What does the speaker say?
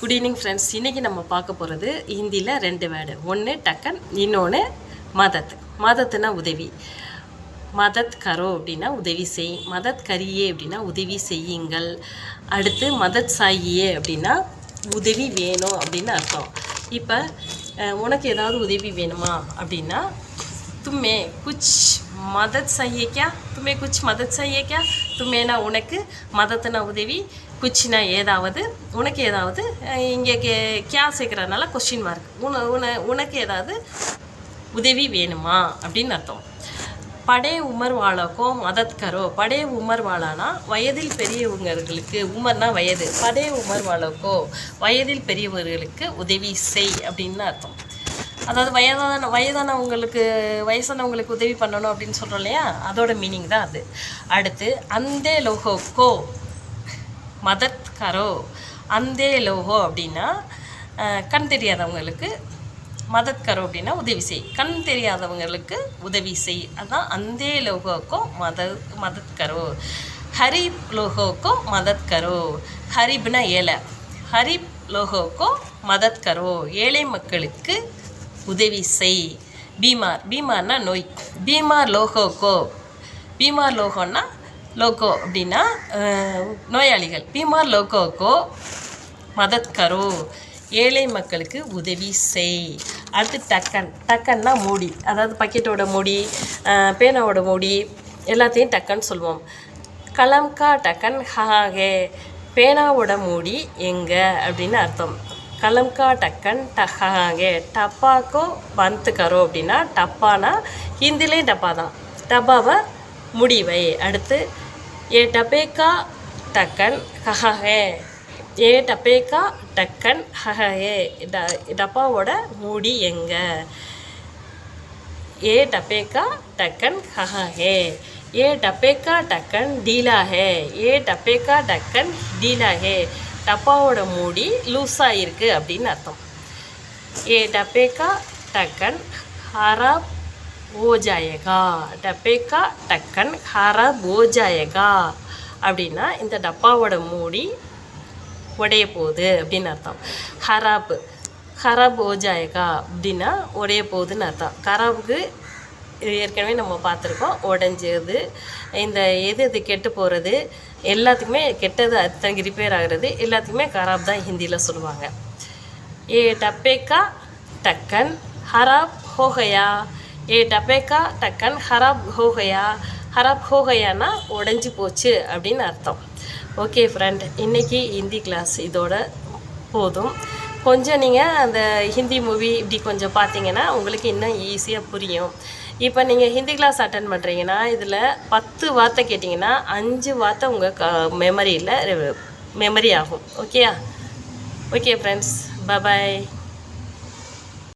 Good evening friends. இன்றைக்கி நம்ம பார்க்க போகிறது ஹிந்தியில் 2 வேர்டு. ஒன்று டக்கன், இன்னொன்று மதத். மதத்துனா உதவி. மதத் கரோ அப்படின்னா உதவி செய். மதத் கரியே அப்படின்னா உதவி செய்யுங்கள். அடுத்து மதத் சாயியே அப்படின்னா உதவி வேணும் அப்படின்னு அர்த்தம். இப்போ உனக்கு ஏதாவது உதவி வேணுமா அப்படின்னா தும்மே குச் மதத் சாயியே கியா, தும்மே குச் மதத் சாயியே கியா. தும்மேனா உனக்கு, மதத்துனா உதவி, குச்சினா ஏதாவது, உனக்கு ஏதாவது. இங்கே கியா சேர்க்குறதுனால கொஸ்டின் மார்க். உனக்கு ஏதாவது உதவி வேணுமா அப்படின்னு அர்த்தம். படே உமர் வாழாக்கோ மதத் கரோ. படே உமர் வாழானா வயதில் பெரியவங்களுக்கு, உமர்னா வயது, படே உமர் வாழாக்கோ வயதில் பெரியவர்களுக்கு உதவி செய் அப்படின்னு அர்த்தம். அதாவது வயசானவங்களுக்கு உதவி பண்ணணும் அப்படின்னு சொல்கிறோம் இல்லையா, அதோட மீனிங் தான் அது. அடுத்து அந்தே லோகோக்கோ மதத் கரோ. அந்தே லோகோ அப்படின்னா கண் தெரியாதவங்களுக்கு, மதத் கரோ அப்படின்னா உதவி செய், கண் தெரியாதவங்களுக்கு உதவி செய். அதுதான் அந்தே லோகோக்கோ மதத் கரோ. ஹரிப் லோகோக்கோ மதத் கரோ. ஹரிப்னா ஏழை, ஹரிப் லோகோக்கோ மதத் கரோ ஏழை மக்களுக்கு உதவி செய். பீமார், பீமார்னா நோய், பீமார் லோகோக்கோ. பீமார் லோகோன்னா லோகோ அப்படின்னா நோயாளிகள். பீமார் லோகோக்கோ மதத் கரோ ஏழை மக்களுக்கு உதவி செய். அடுத்து டக்கன். டக்கன்னா மூடி, அதாவது பக்கெட்டோட மூடி, பேனாவோட மூடி, எல்லாத்தையும் டக்கன் சொல்லுவோம். கலம்கா டக்கன் ஹாகே. பேனாவோட மூடி எங்கே அப்படின்னு அர்த்தம். கலம்கா டக்கன் டஹாகே. டப்பாக்கோ பந்த் கரோ அப்படின்னா, டப்பானா ஹிந்திலேயும் டப்பா தான், டப்பாவை முடிவை. அடுத்து ஏ டப்பேக்கா டக்கன் ஹஹே. ஏ டப்பேக்கா டக்கன் ஹஹே. டப்பாவோட மூடி எங்கே. ஏ டப்பேக்கா டக்கன் ஹஹே. ஏ டப்பேக்கா டக்கன் டீலா ஹே. ஏ டப்பேக்கா டக்கன் டீலா ஹே. டப்பாவோட மூடி லூஸாக இருக்குது அப்படின்னு அர்த்தம். ஏ டப்பேக்கா டக்கன் ஹராப் ஓ ஜாயேகா. டப்பேக்கா டக்கன் ஹராப் ஓ ஜாயேகா அப்படின்னா இந்த டப்பாவோட மூடி உடைய போகுது அப்படின்னு அர்த்தம். ஹராப், ஹராப் ஓ ஜாயேகா அப்படின்னா உடைய போகுதுன்னு அர்த்தம். கராபுக்கு ஏற்கனவே நம்ம பார்த்துருக்கோம், உடஞ்சது. இந்த எது கெட்டு போகிறது எல்லாத்துக்குமே, கெட்டது அத்தனை ரிப்பேர் ஆகிறது எல்லாத்துக்குமே கராப் தான் ஹிந்தியில் சொல்லுவாங்க. ஏ டப்பேக்கா டக்கன் ஹராப் ஹோகயா. ஏ டப்பேக்கா டக்கன் ஹராப் ஹோகயா. ஹராப் ஹோகயானா உடஞ்சி போச்சு அப்படின்னு அர்த்தம். ஓகே ஃப்ரெண்ட், இன்றைக்கி ஹிந்தி கிளாஸ் இதோட போதும். கொஞ்சம் நீங்கள் அந்த ஹிந்தி மூவி இப்படி கொஞ்சம் பார்த்தீங்கன்னா உங்களுக்கு இன்னும் ஈஸியாக புரியும். இப்போ நீங்கள் ஹிந்தி கிளாஸ் அட்டன் பண்ணுறீங்கன்னா இதில் 10 வார்த்தை கேட்டிங்கன்னா 5 வார்த்தை உங்கள் மெமரி ஆகும். ஓகேயா? ஓகே ஃப்ரெண்ட்ஸ், பாய்.